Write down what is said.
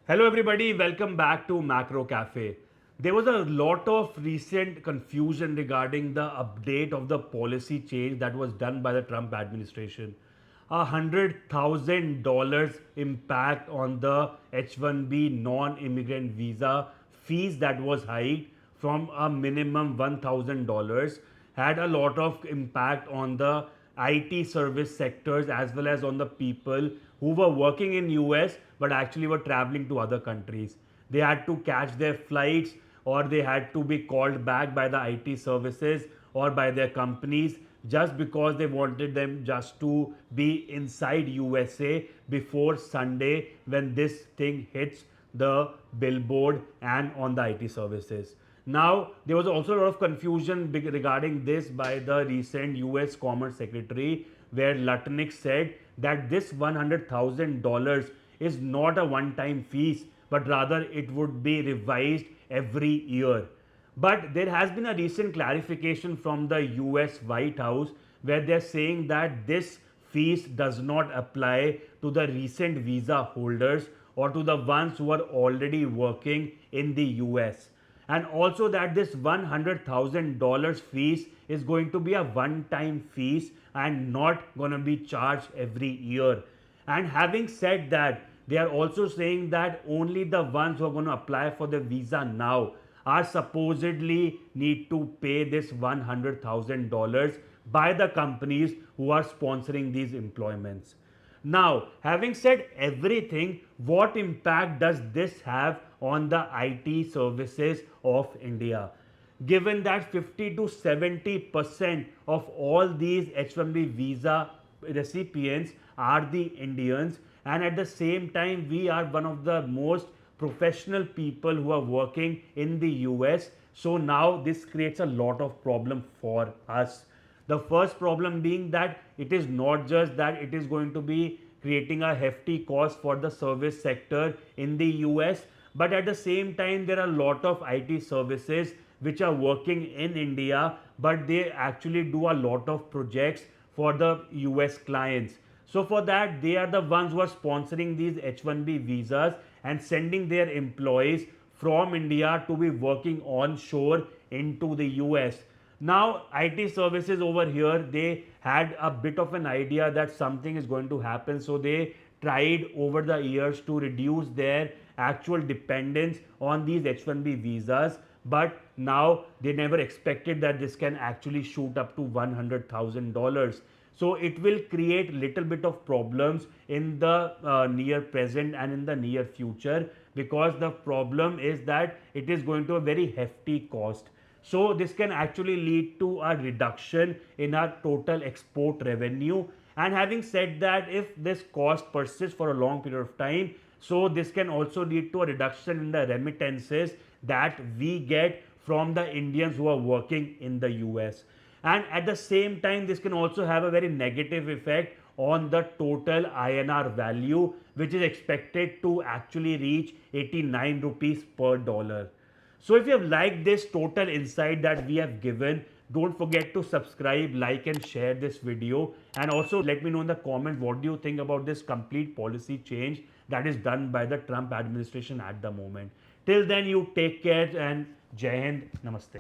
Hello everybody, welcome back to Macro Cafe. There was a lot of recent confusion regarding the update of the policy change that was done by the Trump administration. $100,000 impact on the H-1B non-immigrant visa fees that was hiked from a minimum $1,000 had a lot of impact on the IT service sectors as well as on the people who were working in US but actually were traveling to other countries. They had to catch their flights or they had to be called back by the IT services or by their companies just because they wanted them just to be inside USA before Sunday when this thing hits the billboard and on the IT services. Now, there was also a lot of confusion regarding this by the recent US Commerce Secretary, where Lutnick said that this $100,000 is not a one time fees, but rather it would be revised every year. But there has been a recent clarification from the US White House where they're saying that this fees does not apply to the recent visa holders or to the ones who are already working in the US. And also that this $100,000 fees is going to be a one time fees and not going to be charged every year. And having said that, they are also saying that only the ones who are going to apply for the visa now are supposedly need to pay this $100,000 by the companies who are sponsoring these employments. Now, having said everything, what impact does this have on the IT services of India? Given that 50 to 70% of all these H-1B visa recipients are the Indians, and at the same time, we are one of the most professional people who are working in the US. So now this creates a lot of problem for us. The first problem being that it is not just that it is going to be creating a hefty cost for the service sector in the US, but at the same time, there are a lot of IT services which are working in India, but they actually do a lot of projects for the US clients. So for that, they are the ones who are sponsoring these H-1B visas and sending their employees from India to be working onshore into the US. Now, IT services over here, they had a bit of an idea that something is going to happen. So they tried over the years to reduce their actual dependence on these H-1B visas. But now they never expected that this can actually shoot up to $100,000. So it will create little bit of problems in the near present and in the near future, because the problem is that it is going to a very hefty cost. So this can actually lead to a reduction in our total export revenue. And having said that, if this cost persists for a long period of time, so this can also lead to a reduction in the remittances that we get from the Indians who are working in the US. And at the same time, this can also have a very negative effect on the total INR value, which is expected to actually reach 89 rupees per dollar. So if you have liked this total insight that we have given, don't forget to subscribe, like and share this video, and also let me know in the comments what do you think about this complete policy change that is done by the Trump administration at the moment. Till then, you take care and Jai Hind, Namaste.